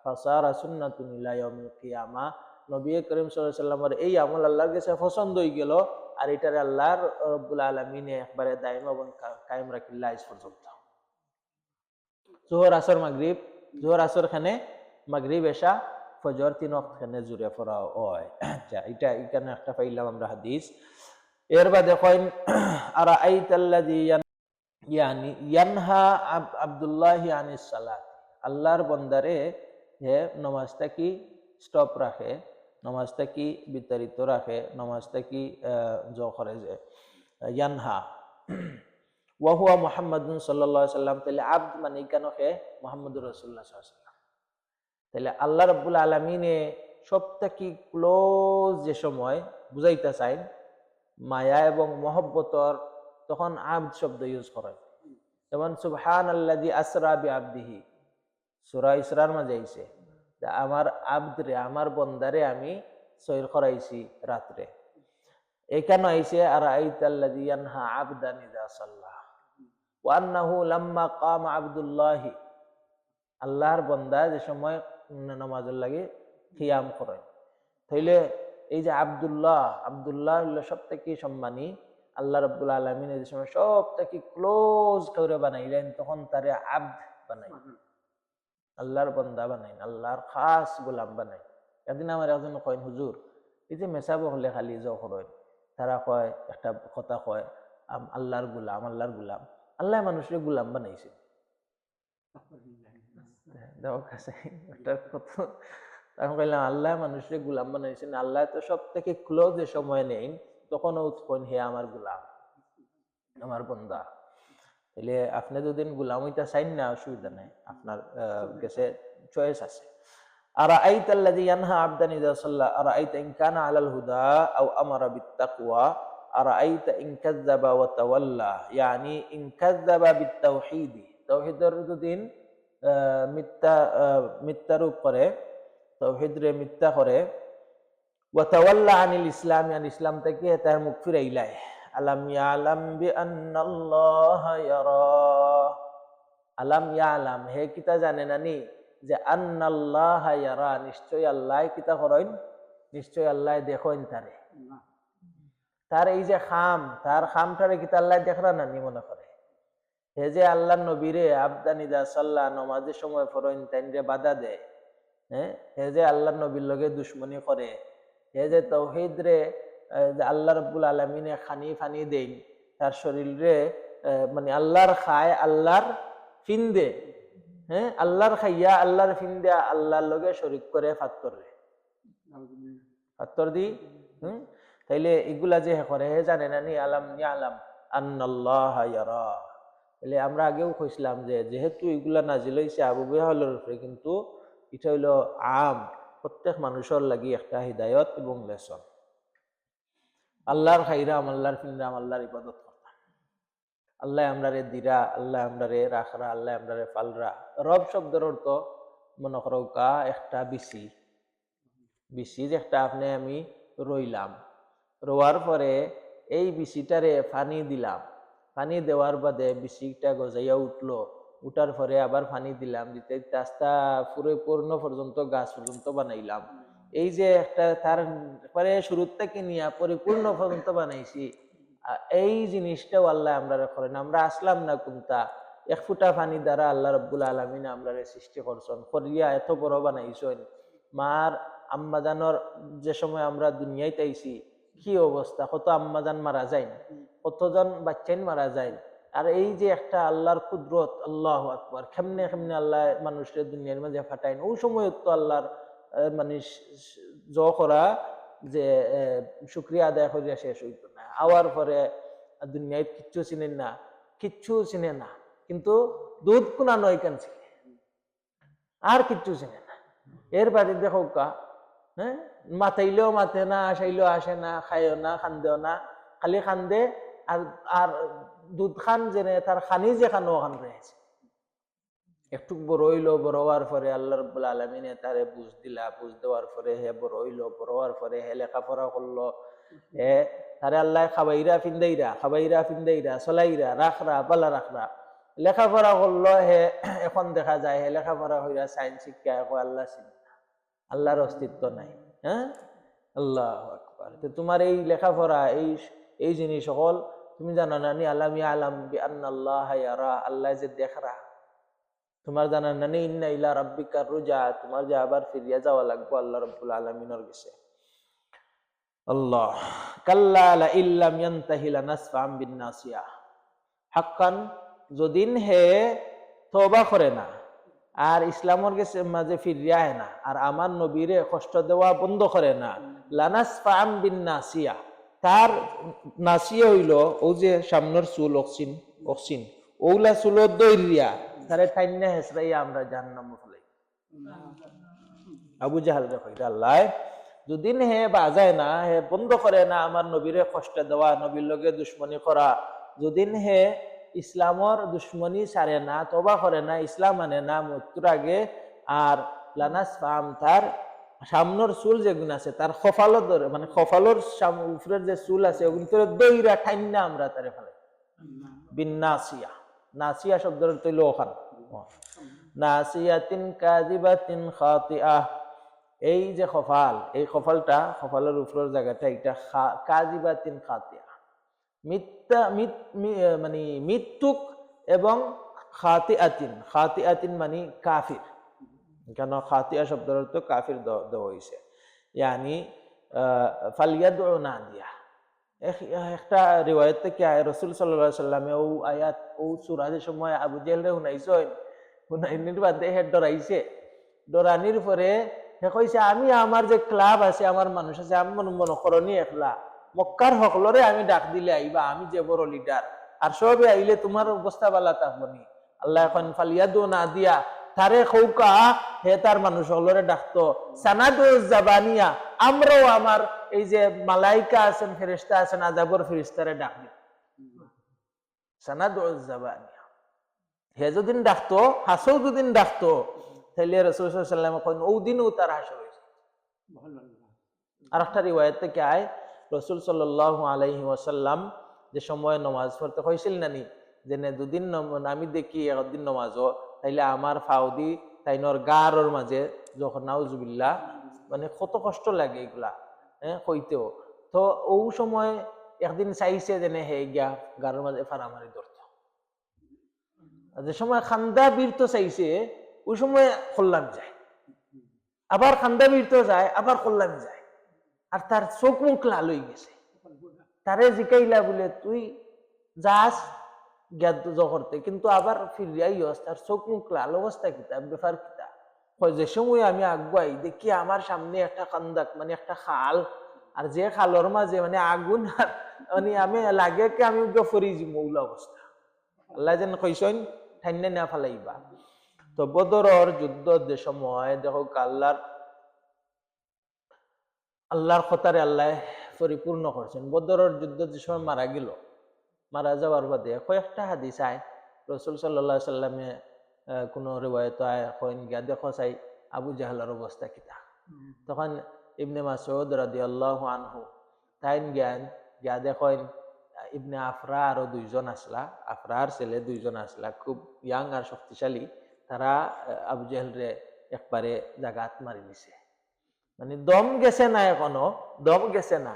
A: ফাসারা সুন্নাতুন ইলা ইয়াউমিল কিয়ামা, নবী করিম সাল্লাল্লাহু আলাইহি ওয়াসাল্লামের এই আমল আল্লাহর কাছে পছন্দ হয়ে গেল, আর এটারে আল্লাহর রব্বুল আলামিনে একবারে দায়ম এবং কায়েম রাখিল্লা আজ পর্যন্ত। জোহর আসর মাগরিব, জোহর আসর খানে মাগরিব এশা ফজর 3 ওয়াক্ত খানে জুড়ে পড়া হয়। আচ্ছা, এটা এখানে একটা পাইলাম আমরা হাদিস। এর বাদে কইন আর আইতাল্লাযী ইয়ানি ইয়ানহা আব্দুল্লাহ আনিস সালাত, আল্লাহর বন্দারে হে নমাজটা কি স্টপ রাখে, নমাজটা কি বিতাড়িত রাখে, নমাজটা কি জ করে যে ইয়ানহা ওয়া হুয়া মুহাম্মাদুন সাল্লাল্লাহু আলাইহি সাল্লাম, তাহলে আব্দ মানে কেন হে মুহাম্মদুর রাসূলুল্লাহ সাল্লাল্লাহু আলাইহি সাল্লাম। তাহলে আল্লাহ রাব্বুল আলামিনে সবথেকে ক্লোজ যে সময় বুঝাইতে চাই মায়া এবং মহব্বতর, তখন আব্দ শব্দ ইউজ করে। যেমন সুবহানাল্লাযী আসরা বিআবদিহি, সূরা ইসরার মাঝে আইছে আমার আব্দ রে, আমার বন্দারে আমি সৈর করাইছি রাত্রে। এখানে আইছে আর আইতাল্লাযী ইয়ানহা আবদান ইযা সাল্লা ওয়া আন্নাহু লাম্মা কামা আব্দুল্লাহি, আল্লাহর বন্দা যে সময় নামাজের লাগে কিয়াম করে। তাইলে এই যে আব্দুল্লাহ, আব্দুল্লাহ হলো সবথেকে সম্মানী, আল্লাহ রাব্বুল আলামিন যে সময় সবথেকে ক্লোজ করে বানাইলেন তখন তারে আব্দ বানাই, আল্লাহর বন্দা বানাই, আল্লাহর খাস গোলাম বানাই। একদিন আমার একজন কয় হুজুর এই যে মেসাব হলে খালি যাও করেন, তারা কয় একটা কথা কয় আল্লাহর গুলাম, আল্লাহর গুলাম। আল্লাহ মানুষের গুলাম বানাইছে। আমি কইলাম আল্লাহ মানুষের গুলাম বানাইছেন, আল্লাহ তো সব থেকে ক্লোজ যে সময় নেই তখনও উৎপন্ন হে আমার গুলাম, আমার বন্দা। তাহলে আপনি যদি গুলাম হইতা চাইন না, অসুবিধা নাই, আপনার কাছে চয়েস আছে। আরাআইতা আল্লাযী ইয়ানহা আবদান ইযা সাল্লা আরাআইতা ইন কানা আলাল হুদা আও আমারা বিত্তাকওয়া আরাআইতা ইন কাযযাবা ওয়া তাওয়াল্লা, ইয়ানি ইন কাযযাবা বিত্তাওহীদ, তাওহীদের যদিন মিথ্যারূপ করে, তাওহীদরে মিথ্যা করে, ওয়া তাওয়াল্লা আনিল ইসলাম, ইসলাম থেকে তার মুখ ফিরাইলায়। আলাম ইয়ালাম বিআন্নাল্লাহা ইয়ারা, আলাম ইয়ালাম হে কিতা জানে নানি যে আন্নাল্লাহা ইয়ারা, নিশ্চয় আল্লাহ কিতা করেন, নিশ্চয় আল্লাহ দেখেন তারে। তার এই যে খাম, তার খামটারে কিতা আল্লাহ দেখরা নানি মনে করে। হে যে আল্লাহ নবীরে আবদান ইযা সাল্লা, নামাজের সময় পড়েন তাইরে বাধা দেয়, হ্যাঁ, হে যে আল্লাহ নবীর লগে দুশ্মনী করে, হে যে তাওহীদ রে আল্লাহ রাব্বুল আলামিনে খানি ফানি দেন, তার শরীরে মানে আল্লাহর খায় আল্লাহর ফিন্দে, হ্যাঁ, আল্লাহর খাইয়া আল্লাহর ফিন্দে আল্লাহর লগে শরীক করে ফাত্তর দি। তাইলে এগুলা যে করে হে জানে না নি আলাম ইয়ালাম আন্নাল্লাহা ইয়ারা। তাহলে আমরা আগেও কইছিলাম যে যেহেতু এগুলা নাজিল হইছে আবু জাহলের উপরে, কিন্তু এটা হইল আম, প্রত্যেক মানুষের লাগি একটা হিদায়ত এবং লেসন। আল্লাহর খাইরাম, আল্লাহর ফিনরাম, আল্লাহর ইবাদত করতাম। আল্লাহ আমরারে দিরা, আল্লাহ আমরারে রাখরা, আল্লাহ আমরারে ফালরা। রব শব্দের অর্থ মনে করো কা একটা বিসি, বিসি যে একটা আপনি আমি রইলাম, রোয়ার পরে এই বিসিটারে পানি দিলাম, পানি দেওয়ার বাদে বিসিটা গজাইয়া উঠলো, উঠার পরে আবার পানি দিলাম, দিতে রাস্তা পুরো পূর্ণ পর্যন্ত গাছ পর্যন্ত বানাইলাম। এই যে একটা তার পরে শুরুর থেকে নিয়ে পরিপূর্ণ পর্যন্ত বানাইছি, এই জিনিসটাও আল্লাহ আমরা করেন। আমরা আসলাম না কোনটা এক ফুটা পানি দ্বারা আল্লাহ রাব্বুল আলামিন আমরা সৃষ্টি করছেন, করিয়া এত বড় বানাইছেন। মার আম্মাজানর যে সময় আমরা দুনিয়াতে আইছি কি অবস্থা, কত আম্মাজান মারা যায়, কতজন বাচ্চাইন মারা যায়। আর এই যে একটা আল্লাহর কুদরত, আল্লাহু আকবার, কেমনে কেমনে আল্লাহ মানুষের দুনিয়ার মাঝে ফাটাইন। ওই সময় তো আল্লাহর মানে জ করা যে শুকরিয়া আদায় করিয়া শেষ হইত না। আওয়ার পরে দুনিয়ায় কিচ্ছু চিনেন না, কিচ্ছু চিনে না, কিন্তু দুধ কোনা নয় কেন চিনে, আর কিচ্ছু চিনে না। এর বাদে দেখো কা, হ্যাঁ, মাথাইলেও মাথে না, আসাইলেও আসে না, খাইও না, খান্দেও না, খালি খান্দে আর আর দুধ খান জেনে তার খানি যে খানো ওখান রয়েছে। একটু বড় হইলো, বড় হওয়ার পরে আল্লাহ রাব্বুল আলামিনে তারে বুঝ দিলা, বুঝ দেওয়ার পরে হে বড় হইলো, বড় হওয়ার পরে হে লেখাপড়া করলো, হে তারে আল্লাহ খাবাইরা ফিন্দাইরা চলাইরা রাখরা পালা রাখরা, লেখাপড়া করলো। হে এখন দেখা যায় হে লেখাপড়া হইরা সায়েন্স শিক্ষা আল্লাহ চিনি না, আল্লাহর অস্তিত্ব নাই। হ্যাঁ, আল্লাহু আকবার। তো তোমার এই লেখাপড়া, এই এই জিনিস সকল তুমি জানো না নি আলাম ইয়ালাম বিআন্নাল্লাহ ইয়ারা, আল্লাহ যে দেখরা। তোমার জানা না নি ইন্না ইলা রাব্বিকা রুজা, তোমার যে আবার ফিরিয়া যাওয়া লাগবে আল্লাহ রাব্বুল আলামিনের কাছে। আল্লাহ, কাল্লা লা ইল্লাম ইয়ানতাহি লানাসফা'আম বিন নাসিয়া, হাক্কান যদিন হে তওবা করে না আর ইসলামের কাছে মাঝে ফিরিয়া আয় না আর আমার নবীরে কষ্ট দেওয়া বন্ধ করে না, লানাসফা'আম বিন নাসিয়া, তার নাসিয়া হইল ও যে সামনের চুল অক্সিন অক্সিন ওগুলা চুলত দইরিয়া তারে টাইন্না হেসরাইয়া আমরা জাহান্নামে ফেলাই। আবু জাহাল রে কইরা আল্লাহ যদিন হে বাজায় না, হে বন্ধ করে না আমার নবীরে কষ্ট দেওয়া, নবীর লগে দুশ্মনী করা, যদিন হে ইসলামর দুশ্মনী সারে না, তওবা করে না, ইসলাম আনে না মৃত্যুর আগে, আর লানাসফা'আম তার সামনের চুল যেগুলো আছে তার কপালর ধরে, মানে কপালর উপরের যে চুল আছে ওগুলো দইরা ঠাইন্না আমরা তারে ফেলাই। বিন নাসিয়া, নাসিয়া শব্দের তৈল ওখান নাসিয়াতিন কাযিবাতিন খাতিআহ, এই যে কপাল, এই কপালটা কপালের উপরের জায়গাটা এটা কাযিবাতিন খাতিআহ, মিথ্যা মানে মৃত্যুক, এবং খাতিআতিন, খাতিআতিন মানে কাফির, কেন খাতিয়া শব্দের অর্থ কাফির দেওয়া হয়েছে। ইয়ানি ফালিয়াদউ নাদিয়া। একটা রিওয়ায়াত থেকে রাসূল সাল্লাল্লাহু আলাইহি সাল্লামে ও আয়াত ও সূরা যে সময় আবু জেহেল রে শুনাইছেন, শুনাইনির বাদে হে ডরাইছে, ডরানির পরে হে কইছে আমি আমার যে ক্লাব আছে, আমার মানুষ আছে, আমি মনে করনি একলা মক্কার সকলরে আমি ডাক দিলে আইবা, আমি যে বড় লিডার, আর সবে আইলে তোমার অবস্থা বালা থাকবনি। আল্লাহ এখন ফালিয়াদউ নাদিয়া, তারে খৌকা হে তার মানুষ সকলরে ডাকতো, সানাদু জাবানিয়া, আমরাও আমার এই যে মালাইকা আছেন, ফেরেশতা আছেন, আযাবর ফেরেশতারে ডাক দিই। সানাদু জাবানিয়া, হে যদিন ডাকতো, হাসও যদিন ডাকতো, তাহলে রাসূল সাল্লাল্লাহু আলাইহি ওয়াসাল্লাম কইন ও দিনও তার হাসর হইছে। আর একটা রিওয়ায়াত থেকে আয় রাসূল সাল্লাল্লাহু আলাইহি ওয়াসাল্লাম যে সময় নামাজ পড়তে কইছিল নানি যে দুদিন আমি দেখি একদিন নামাজও, তাইলে আমার ফাউদি তাইনর গারর মাঝে যখন নাউজুবিল্লাহ, মানে কত কষ্ট লাগে এগুলা, হ্যাঁ কইতেও। তো ও সময় একদিন চাইছে যে হে গিয়া গারর মাঝে ফারামারি ধরত, যে সময় খান্দা বীরতো চাইছে ওই সময় কল্যাণ যায়, আবার খান্দা বীরতো যায়, আবার কল্যাণ যায়, আর তার চোখ মুখ লাল হয়ে গেছে। তারে জিকাইলা বলে তুই যাস জ্ঞাত করতে, কিন্তু আবার ফিরিয়াইস, তার চোখ মুখ লাল অবস্থা কিতা, ব্যাপার কিতা? যে সময় আমি আগুয়াই দেখি আমার সামনে একটা কান্দাক, মানে একটা খাল, আর যে খালর মাঝে মানে আগুন, মানে আমি লাগে কি আমি ফরি মৌলা অবস্থা। আল্লাহ যেন কইসন ঠান্ডা না ফেলাইবা। তো বদরের যুদ্ধ যে সময় দেখো আল্লাহর কথারে আল্লাহ পরিপূর্ণ করছেন। বদরের যুদ্ধ যে সময় মারা গেল, মারা যাওয়ার বাদে কয়েকটা হাদিস আয় রাসূল সাল্লাল্লাহু আলাইহি সাল্লামে কোন রিওয়ায়াত আয় কইন গিয়া দেখো চাই আবু জাহলের অবস্থা কিতা। তখন ইবনে মাসউদ রাদিয়াল্লাহু আনহু তাইন জ্ঞান গিয়া দেখেন ইবনে আফরা আরো দুইজন আসলা, আফরার ছেলে দুইজন আসলা, খুব ইয়াং আর শক্তিশালী, তারা আবু জাহল রে একবারে জাগাত মারি দিছে, মানে দম গেছে না, এখনো দম গেছে না,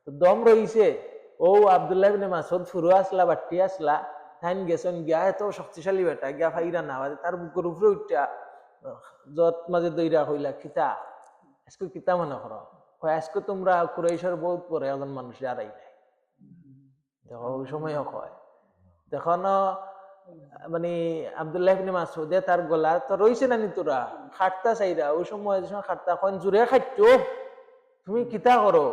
A: দম রইছে। ও আব্দুল্লাহ ইবনে মাসউদ ফুরু আসলা, বাট্টি আসলা, তাইন গেছেন গিয়া এত শক্তিশালী বেটা গিয়া ফাইরা না, তার বুকের উপরে উঠা যত মাঝে দইরা কইলা কিতা আজকে কিতা মনে করো, আজকে তোমরা কুরাইশের বহুত পরে একজন মানুষ হারাই নাই। দেখো ওই সময় কয় তখন মানে আব্দুল্লাহ ইবনে মাসউদে তার গলা তো রইছে নানি তোরা খাটতা চাইরা, ওই সময় খাটতা কন জুড়ে খাটতো, তুমি কিতা করো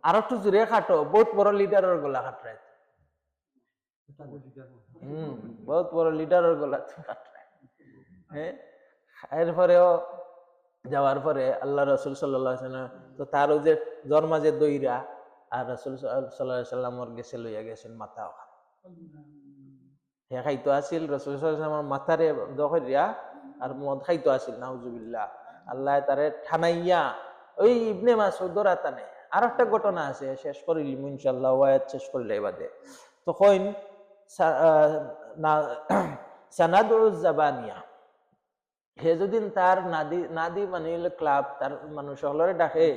A: আর একটু জুড়ে খাটো, বহুত বড় লিডারের গলা খাটরাই, বহুত বড় লিডারের গলা খাটরাই। হ্যাঁ, এরপরেও যাওয়ার পরে আল্লাহ রাসূল সাল্লাল্লাহু আলাইহি ওয়াসাল্লাম তো তারও যে জন্মাজে দইরা, আর রাসূল সাল্লাল্লাহু আলাইহি ওয়াসাল্লাম গেছে লইয়া গেছেন মাথা ওখান, হে খাইতো আসিল রাসূল সাল্লাল্লাহু আলাইহি ওয়াসাল্লাম মাথারে দখরিয়া আর মদ খাইতো আসিল, নাউজুবিল্লাহ। আল্লাহ তারে ঠানাইয়া ওই ইবনে মাসউদর আতানে। আর একটা ঘটনা আছে, শেষ করিলিম ইনশাআল্লাহ, ওয়ায়াত শেষ করিলে বাদে তখন সানাদু জাবানিয়া, হে যদিন তার নাদি মানে ক্লাব তার মানুষ সকলরে ডাকে,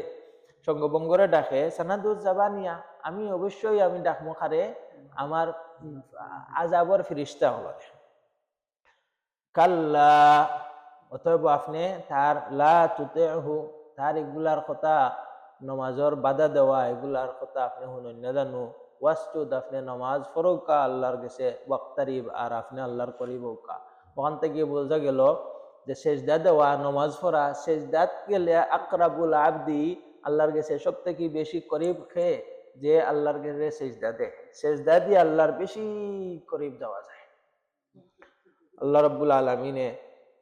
A: সঙ্গবঙ্গরে ডাকে, সানাদুজ জাবানিয়া, আমি অবশ্যই আমি ডাকমো খারে আমার আজাবর ফিরিস্তা হলরে। কাল্লা, অতএব আপনি তার লা তুতিহু, তার এগুলার কথা নমাজর বাধা দেওয়া এগুলার কথা আপনি শুনুন না জানো। ওয়াসজুদ, আপনি নমাজ ফরৌকা আল্লাহর গেছে, ওয়াক্তারিব, আর আপনি আল্লাহর করিবকা। ওখান থেকে বোঝা গেল যে সেজদা দেওয়া, নমাজ পড়া, সেজদাত গেলে আকরাবুল আবদি, আল্লাহর গেছে সব থেকে বেশি করিব খেয়ে যে আল্লাহর গেছে সেজদা দেয়, সেজদা দিয়ে আল্লাহর বেশি করিব যাওয়া যায়। আল্লাহ রাব্বুল আলামিনে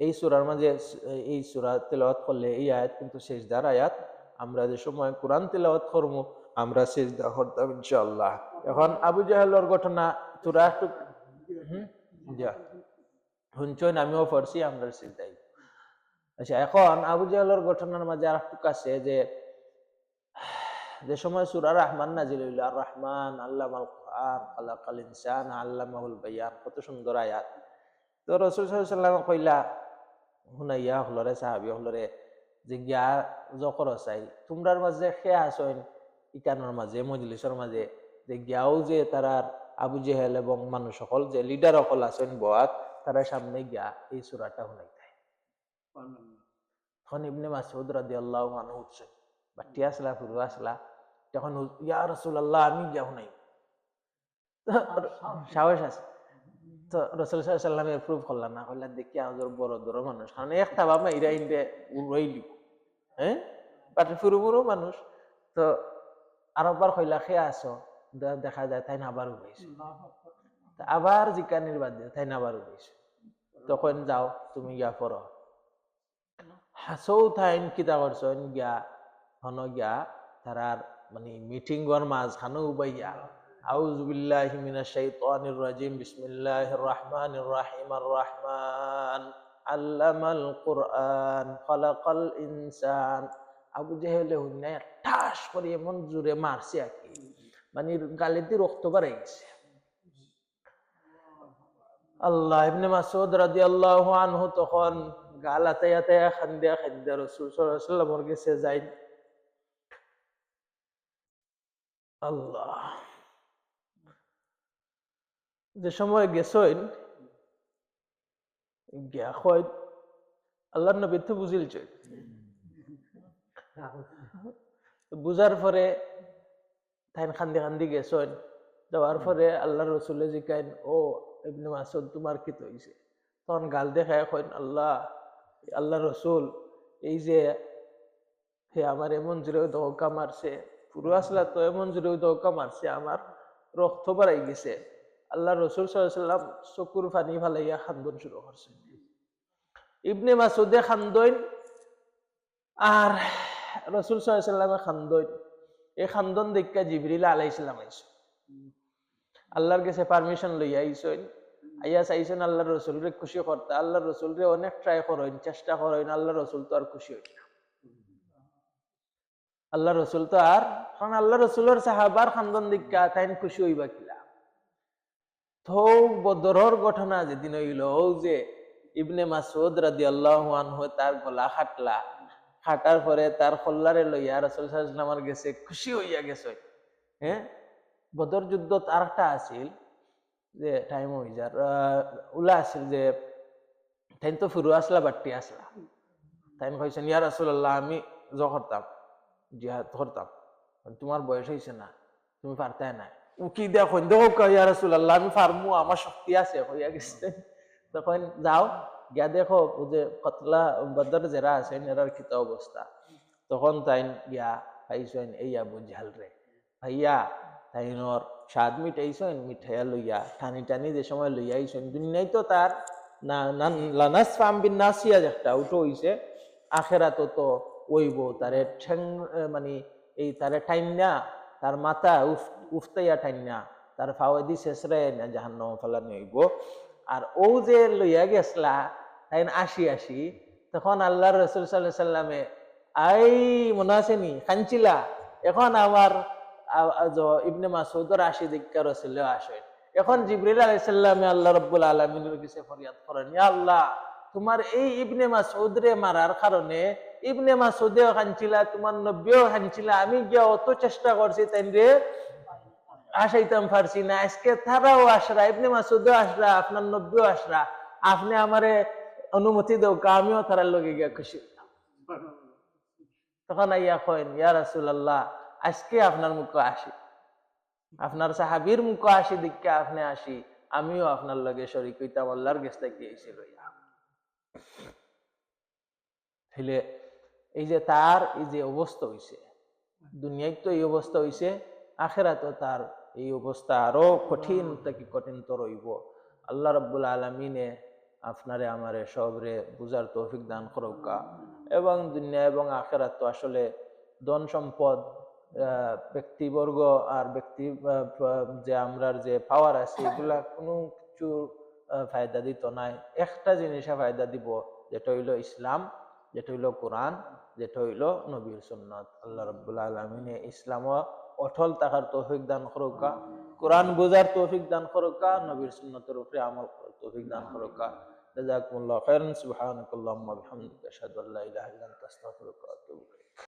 A: এই সূরার মাঝে, এই সূরা তেলাওয়াত করলে এই আয়াত কিন্তু সেজদার আয়াত। আমরা যে সময় কোরআন তেলাওয়াত করব আমরা সেজদা করতাম ইনশাআল্লাহ। এখন আবু জাহেলের ঘটনা তোরা একটু যা শুনছেন, আমিও পড়ছি, আমরা সেজদাই। আচ্ছা, এখন আবু জাহেলের ঘটনার মাঝে আর একটু কাছে যে সময় সূরা রহমান নাজিল হইল, আর রহমান আল্লামাল কুরআন খালাকাল ইনসান আল্লামাহুল বায়ান, কত সুন্দর আয়াত। তো রাসূল সাল্লাল্লাহু আলাইহি ওয়াসাল্লাম কইলা হুনাইয়া হলরে, সাহাবী হলরে, যে গিয়া জকর চাই তোমরার মাঝে খেয়া আসেন ইকানোর মাঝে মজলিসের মাঝে, যে গিয়াও যে তারার আবু জেহেল এবং মানুষ সকল যে লিডার সকল আছেন বয়াত, তারা সামনে গিয়া এই সূরাটা হুনাইতে। তখন ইবনে মাসউদ রাদিয়াল্লাহু আনহু উঠছে, বাটি আসলা ফুরু আসলা, তখন ইয়া রাসূলুল্লাহ আমি গিয়া হুনাই, সাহস আছে। তো রাসূল সাল্লাল্লাহু আলাইহি ওয়াসাল্লাম প্রুফ করলেন না, কইলা দেখি আজর বড় বড় মানুষ, কারণ একটা বাবা ইরা ইনদে উড়াইলি, হ্যাঁ বাটি ফুরু ফুরু মানুষ। তো আরেকবার কইলা খেয়ে আসো, দেখা যায় তাই না আবার উড়াইছে, আবার জিকানির বাদ দিয়ে তাই না আবার উড়াইছে। তখন যাও তুমি গিয়া পড়ো। হাসৌ থাইন কিতা করছেন গিয়া হন গিয়া তারার মানে মিটিং গর মাঝখানে উবাইয়া আউযু বিল্লাহি মিনাশ শাইতানির রাজিম বিসমিল্লাহির রহমানির রহিম আর রহমান আল্লামাল কুরআন খালাকাল ইনসান। আবু জেহেল হুন্নায় ঠাস করে এমন জোরে মারছে আর কি, মানে গালিতে রক্ত বেরিয়ে গেছে। আল্লাহ ইবনে মাসউদ রাদিয়াল্লাহু আনহু তখন গাল আতায়াতে খান্দিয়া খান্দিয়া রাসূল সাল্লাল্লাহু আলাইহি ওয়াসাল্লামের কাছে যাই। আল্লাহ, যে সময় গেছেন গিয়া কয় আল্লাহর নবী তো বুঝিলছে, বুঝার পরে তাই খান্দি খান্দি গেছেন। যাওয়ার পরে আল্লাহ রসুলে জিকাইন, ও ইবনে মাসউদ তোমার কি হইছে? তখন গাল দেখায় কইন আল্লাহ আল্লাহ রসুল, এই যে হে আমার এমন জোরে ধোকা মারছে, পুরো আসলা তো এমন জোরে ধোকা মারছে, আমার রক্ত বাড়াই গেছে। আল্লাহ রসুল সাল্লাল্লাহু আলাইহি ওয়াসাল্লাম চকুর পানি ফালাইয়া খান্দন শুরু করছে। ইবনে মাসউদে খান্দইন আর রাসূল সাল্লাল্লাহু আলাইহি ওয়াসাল্লামে খান্দইন। এই খান্দন দেখা জিবরিল আলাইহিস সালাম আইছে, আল্লাহর কাছে পারমিশন লইয়া আইছেন। আইয়া চাইছেন আল্লাহর রসুলরে খুশি করতে, আল্লাহর রসুলরে অনেক ট্রাই করেন, চেষ্টা করেন, আল্লাহ রসুল তো আর খুশি হইল না। আল্লাহ রসুল তো আর, কারণ আল্লাহ রসুলের সাহাবার খান্দন দেখা তাই খুশি হইবা কিলা। তো বদরের ঘটনা যেদিন হইল, ও যে ইবনে মাসউদ রাদিয়াল্লাহু আনহু তার গলা খাটলা, খাটার পরে তার কল্লারে লইয়া রাসূল সাল্লাল্লাহু আলাইহি ওয়াসাল্লামের কাছে খুশি হইয়া গেছে। হ্যাঁ, বদর যুদ্ধ তার একটা আছিল যে টাইম হয়ে যার উলা আছিল যে তাই তো ফুরু আসলা বাট্টি আসলা, তাই কইছেন ইয়া রাসূলুল্লাহ আমি করতাম জিহাদ করতাম, তোমার বয়স হয়েছে না, তুমি পারতাই না। উকি দেখো দেখো ইয়া রাসূলুল্লাহ আমি পারমু, আমার শক্তি আছে হইয়া গেছে। তখন যাও গিয়া দেখো যে কতলা বদর যারা আছেন এরার কিতা অবস্থা। তখন তাই গিয়া পাইছেন এই আবু জাহেল রে, ভাইয়া তাইনর স্বাদ মিটাইছেন, মিঠাইয়া লইয়া টানি টানি যে সময় লইয়া আইছেন, দুনিয়ায় তো তার না লানাস ফাম বিন নাসিয়া একটা উঠো হইছে, আখেরাত তো ওইব তারে ঠ্যাং মানে এই তারে ঠাইনা তার মাথা উফতাইয়া ঠাইনা তার ফাওয়াদি শেষরে না জাহান্নামে ফেলানি হইব। আর ও যে লইয়া গেছলা তাই আসি আসি, তখন আল্লাহর রাসূল সাল্লাল্লাহু আলাইহি ওয়াসাল্লামে আই মনে আছে নি কাঞ্চিলা, এখন আমার ইবনে মাসউদর আসি দিককার রাসূলে আসেন। এখন জিবরিল আলাইহিস সালামে আল্লাহ রাব্বুল আলামিনের কাছে ফরিয়াদ করেন, ইয়া আল্লাহ তোমার এই ইবনে মাসউদ রে মারার কারণে ইবনে মাসউদেও খানছিলা, তোমার নবীও খানছিলা, আমি গিয়া অত চেষ্টা করছি তাই রে আসাইতাম পারছি না, আজকে তারাও আসরা, ইবনে মাসউদও আসরা, আপনার নবীও আসরা, আপনি আমারে অনুমতি দাও, আমিও তারার লগে গিয়া খুশি হইতাম। তখন আইয়া কইন, ইয়া রাসূলুল্লাহ, আজকে আপনার মুখ আসি, আপনার সাহাবীর মুখ আসি দীক্ষা আপনি আসি, আমিও আপনার লগে শরীক হইতাম, আল্লাহর কাছ থেকে এসে লইয়া। তাহলে এই যে তার এই যে অবস্থা হইছে, দুনিয়ায় তো এই অবস্থা হইছে, আখেরাতে তার এই অবস্থা আরো কঠিন থেকে কঠিনতর হইব। আল্লাহ রাব্বুল আলামিনে আপনারে আমারে সবরে বুঝার তৌফিক দান করুকা, এবং দুনিয়া এবং আখেরাত তো আসলে ধন সম্পদ, ব্যক্তিবর্গ আর ব্যক্তি যে আমরার যে পাওয়ার আছে এগুলা কোনো কিছু ফায়দা দিত নাই। একটা জিনিসে ফায়দা দিব, যেটা হইলো ইসলাম, যেটা হইলো কোরআন, যেটা হইলো নবীর সুন্নাত। আল্লাহ রাব্বুল আলামিনে ইসলাম অটল থাকার তৌফিক দান করুকা, কোরআন বোঝার তৌফিক দান করুকা, নবীর সুন্নতের উপরে আমল করার তৌফিক দান করুকা। জাযাকুমুল্লাহু খাইরান। সুবহানাকাল্লাহুম্মা ওয়া বিহামদিকা আশহাদু আল্লা ইলাহা ইল্লা আনতা আস্তাগফিরুকা ওয়া আতুবু ইলাইক।